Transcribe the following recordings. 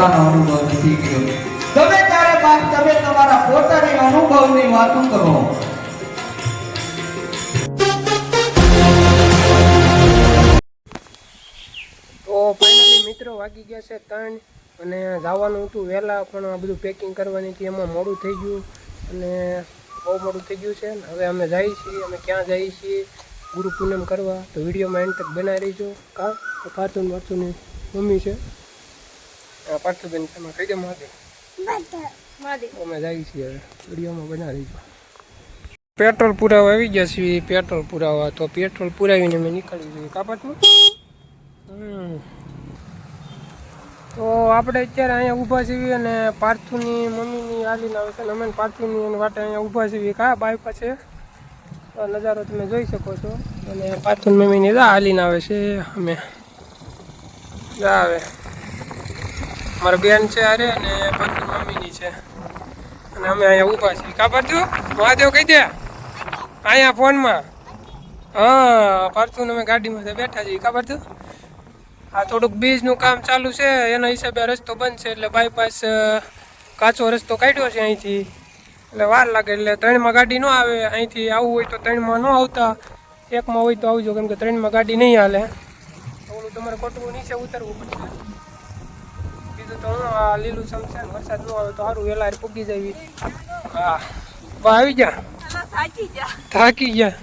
અનુભવ નથી ગયો. ગમે ત્યારે બાપ તમે તમારા પોતાની અનુભવની વાતો કરો. તો ફાઇનલી મિત્રો વાગી ગયા છે 3 અને જવાનું હતું વહેલા, પણ આ બધું પેકિંગ કરવાની હતી એમાં મોડું થઈ ગયું અને બહુ મોડું થઈ ગયું છે. હવે અમે જઈએ છીએ, અમે ક્યાં જઈએ છીએ ગુરુ પૂનમ કરવા, તો વિડીયોમાં એન્ડ તક બનાવી રહીજો. પાર્થુની મમ્મી છે, પાર્થુબેન તમે કહી દે મહાદેવ. અમે જઈએ છીએ, હવે વિડીયોમાં બનાવી રહીજો. પેટ્રોલ પુરાવા આવી ગયા છીએ, પેટ્રોલ પુરાવા. તો પેટ્રોલ પુરાવીને અમે નીકળવી જોઈએ. કાપાતું તો આપણે અત્યારે અહીંયા ઊભા છીએ અને પાર્થુની મમ્મીની હાલીને આવે છે, અમે પાર્થુની વાટે અહીંયા ઊભા છીએ. કા બાઈક પાસે નજારો તમે જોઈ શકો છો. અને પાર્થુની મમ્મીની હાલીને આવે છે, અમે આવે મારા બેન છે અરે અને પાર્થુની મમ્મીની છે અને અમે અહીંયા ઊભા છીએ. કા પાર્થુ મહાદેવ કહી દે અહીંયા ફોનમાં. હા પાર્થુને અમે ગાડીમાં બેઠા છીએ. કા પાર્થુ આ થોડુંક બીજનું કામ ચાલુ છે, એના હિસાબે રસ્તો બંધ છે, એટલે બાયપાસ કાચો રસ્તો કાઢ્યો છે અહીંથી, એટલે વાર લાગે. એટલે 3માં ગાડી ન આવે. અહીંથી આવવું હોય તો 3માં ન આવતા, 1માં હોય તો આવજો, કેમ કે 3માં ગાડી નહીં હાલે. ઓલું તમારે કોટવું નીચે ઉતરવું પડશે. બીજું તો હું આ લીલું સમશે, વરસાદ ન આવે તો સારું, વહેલા પૂગી જાય. હા આવી જા, થાકી ગયા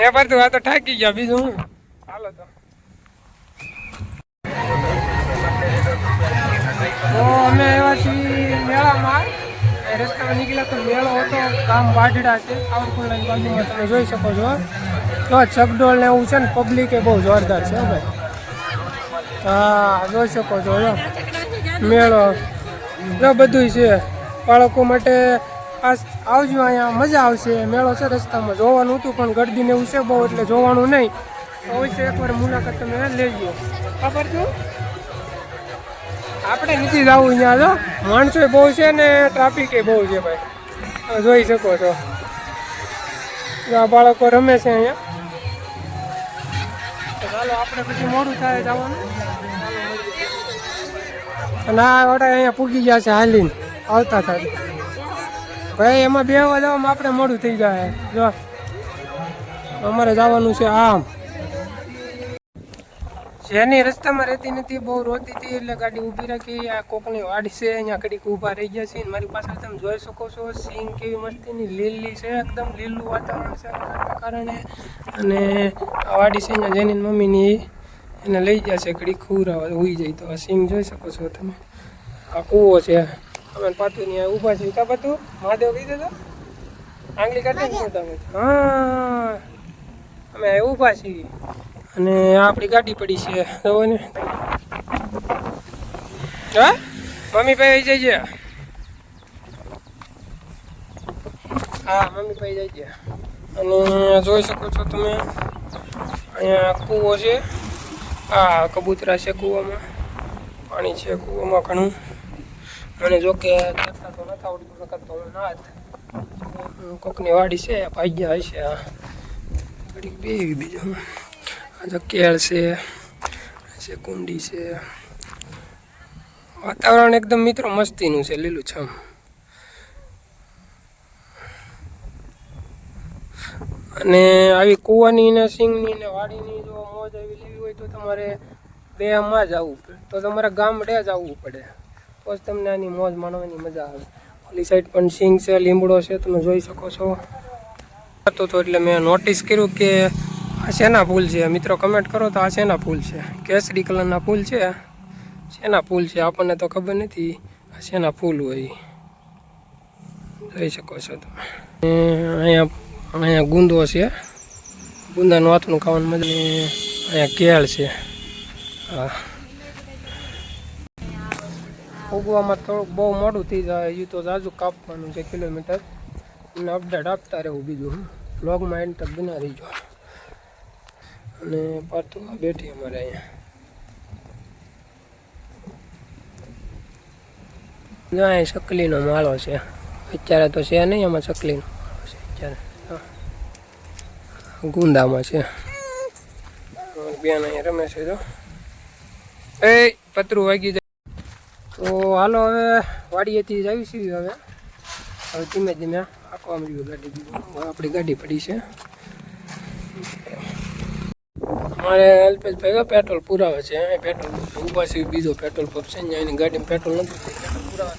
એ પર તું આ તો ઠાકી ગયા, બીજું હું. હાલો તો અમે આવ્યા છીએ મેળામાં. રસ્તામાં નીકળ્યા તો મેળો હતો, ગામ વાઢડા છે આવડકુંડલાની બાજુમાં, તમે જોઈ શકો છો. તો ચકડોળ ને એવું છે ને, પબ્લિક એ બહુ જોરદાર છે ભાઈ. હા જોઈ શકો છો, મેળો જો બધું છે બાળકો માટે. આવજો, અહીંયા મજા આવશે. મેળો છે રસ્તામાં, જોવાનું હતું પણ ગરદીને એવું છે બહુ, એટલે જોવાનું નહીં. અવશ્ય એકવાર મુલાકાત તમે લેજો. ખબર છું આપણે નથી જવું અહીંયા, જો માણસો બહુ છે ને ટ્રાફિક એ બહુ છે ભાઈ, જોઈ શકો છો. આ બાળકો રમે છે અહીંયા. ચાલો આપણે પછી મોડું થાય જવાનું. અને આ વડા અહીંયા પૂગી ગયા છે હાલીને આવતા થાય ભાઈ. એમાં બેહવા જવામાં આપણે મોડું થઈ જાય. જો અમારે જવાનું છે આમ. જેની રસ્તામાં રહેતી નથી, બહુ રોતી હતી, એટલે ગાડી ઊભી રાખી. આ કોકની વાડી છે, અહીંયા ઘડીક ઊભા રહી ગયા છે. મારી પાસે તમે જોઈ શકો છો, સિંગ કેવી મસ્તીની લીલી છે, એકદમ લીલું વાતાવરણ છે કારણે. અને આ વાડી છે અહીંયા જેની મમ્મીની, એને લઈ ગયા છે ઘડીક ખુરાવા હોઈ જાય. તો આ સિંગ જોઈ શકો છો તમે. આ કૂવો છે, અમે પાતું ત્યાં ઊભા છીએ. કા પાતું મહાદેવ કહી દેજો, આંગળી કાઢી ને તમે. હા અમે ઊભા છીએ અને આપણી ગાડી પડી છે, જોવો ને. હા મમ્મી ભાઈ જઈએ. હા મમ્મી ભાઈ જઈએ. અને જોઈ શકો છો તમે, અહીંયા કૂવો છે. હા કબૂતરા છે કૂવામાં, પાણી છે કૂવામાં ઘણું. મને જો કે કરતા તો નથી આવડતું, કરતો હું ના જ. કોકની વાડી છે, ભાગ્યા હશે. આ ઘડીક બે બીજું આ તો કેળ છે, કુંડી છે. વાતાવરણ એકદમ મિત્રો મસ્તીનું છે, લીલું છમ. અને આવી કૂવાની ને સિંગની ને વાડીની જો મોજ આવી લેવી હોય તો તમારે 2માં જ આવવું પડે, તો તમારે ગામડે જ આવવું પડે, તો જ તમને આની મોજ માણવાની મજા આવે. ઓલી સાઈડ પણ સિંગ છે, લીમડો છે, તમે જોઈ શકો છો. તો એટલે મેં નોટિસ કર્યું કે આ શેના ફૂલ છે. મિત્રો કમેન્ટ કરો તો આ શેના ફૂલ છે. કેસરી કલરના ફૂલ છે, શેના ફૂલ છે આપણને તો ખબર નથી. આ શેના ફૂલ હોય જોઈ શકો છો તમે. અહીંયા ગુંદો છે, ગુંદાનું હાથનું ખાવાનું મજા. અહીંયા કેળ છે. હા ઉગવામાં થોડુંક બહુ મોડું થઈ જાય, હજુ તો જાજુ કાપવાનું છે કિલોમીટર. અને અપડેટ આપતા રહેવું. બીજું બ્લોગમાં એન્ડ તક બના રહીજો. અને પાછું બેઠી અમારે અહીંયા અહીં ચકલીનો માળો છે. અત્યારે તો છે નહીં, એમાં ચકલીનો માળો છે અત્યારે. ગુંદામાં છે. બેન અહીંયા રમે છે. જો એ પતરું વાગી જાય. તો હાલો હવે વાડીએથી જઈશું. હવે ધીમે ધીમે આખવા મળ્યું ગાડી. આપણી ગાડી પડી છે. મારે અલ્પેશ ભાઈ પેટ્રોલ પુરાવે છે. અહીં પેટ્રોલ ઊભા છે. બીજો પેટ્રોલ પંપ છે ને એની ગાડીમાં પેટ્રોલ નથી. પેટ્રોલ પુરાવે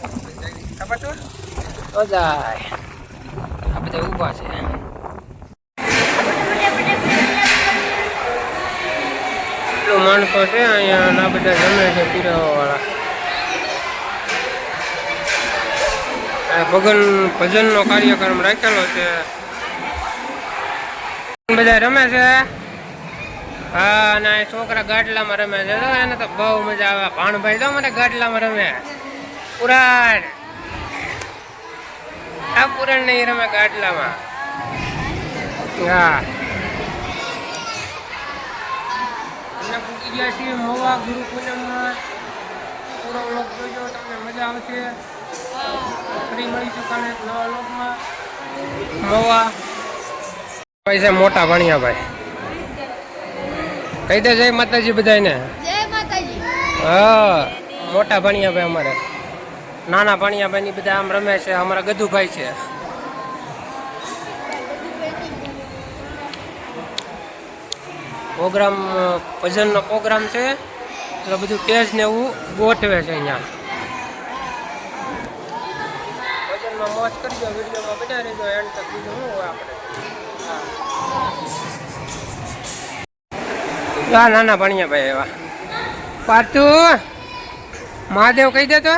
તો જાય. આ બધા ઊભા છે. એટલું માણસો છે અહીંયા. ના બધા જમે છે પુરાવા વાળા. ભજનનો કાર્યક્રમ રાખેલો છે. બધા રમે છે. હા ના છોકરા ગાડલામાં રમે છે. એને તો બહુ મજા આવે. ભાણભાઈ તો મને ગાડલામાં રમે. પુરાણ આ પુરાણ નહીં રમે ગાડલામાં. હા અમે પૂકી ગયા છીએ મવા ગુરુ પૂનમમાં. પૂરો વ્લોગ જોજો, તમને મજા આવશે. ફરી મળીશું કાલે નવા વ્લોગમાં. મવા ભાઈ છે મોટા ભણિયા ભાઈ. કહી દે જય માતાજી બધાને. જય માતાજી. હા મોટા ભણિયા ભાઈ અમારે. નાના ભણિયા ભાઈ ની બધા આમ રમે છે. અમારા ગધુભાઈ છે. પ્રોગ્રામ ભજનનો પ્રોગ્રામ છે એટલે બધું ટેજ ને એવું ગોઠવે છે અહીંયા. ભજનમાં મોજ કરજો. વિડીયોમાં બધા રહેજો એન્ડ તક. બીજું શું હોય આપણે. હા નાના ભણિયા ભાઈ એવા. પાતુ મહાદેવ કહી દે તો.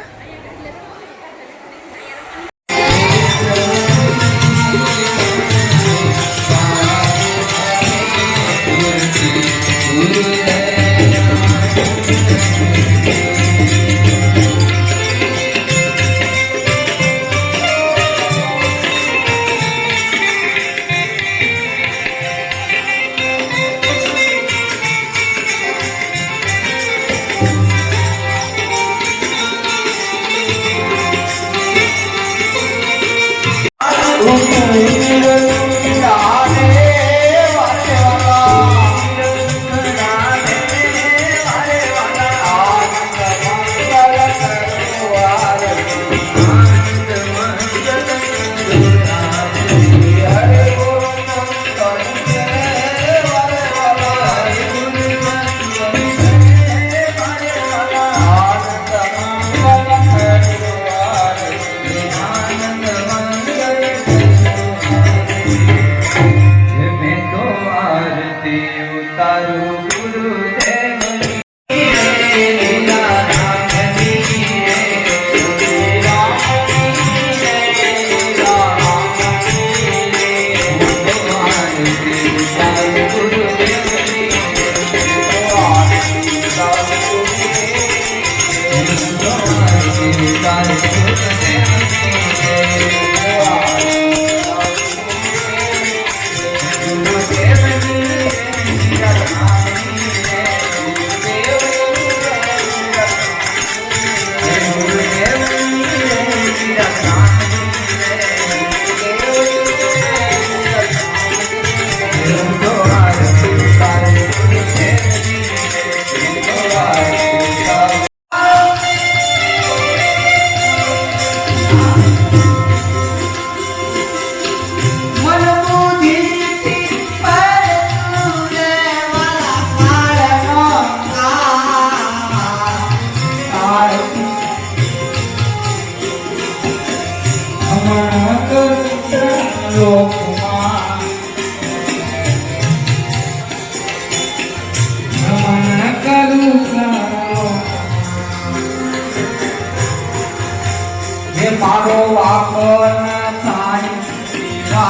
મારો વાપન થાય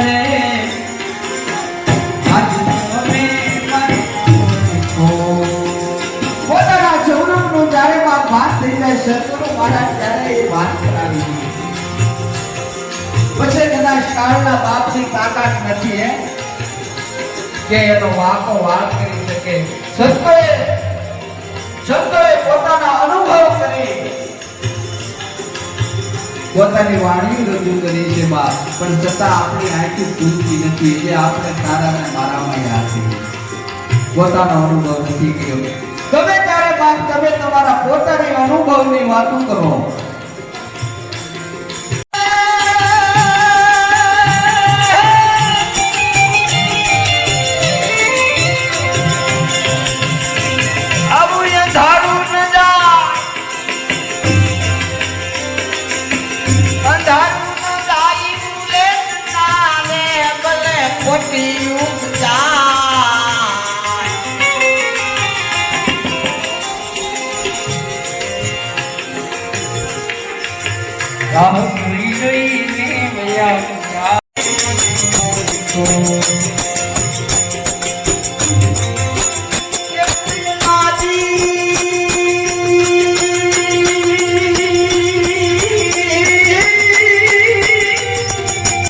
રે પોતાના જવનમનું જ્યારે વાત થઈ જાય શત્રુ મારા ત્યારે એ વાત કરાવી પછી કદાચ કાળના બાપની તાકાત નથી હે કે એનો વાકો વાત કરી શકે. સંતોએ પોતાના અનુભવ કરી પોતાની વાણી રજૂ કરી છે બાપ, પણ છતાં આપણી આંખી ખુલતી નથી. એટલે આપણે તારા ને મારામાં યાદ છે પોતાનો અનુભવ નથી કર્યો. તમે ત્યારે બાપ તમે તમારા પોતાની અનુભવની વાતો કરો. રાહ ભૂલી ગઈ ને મૈયા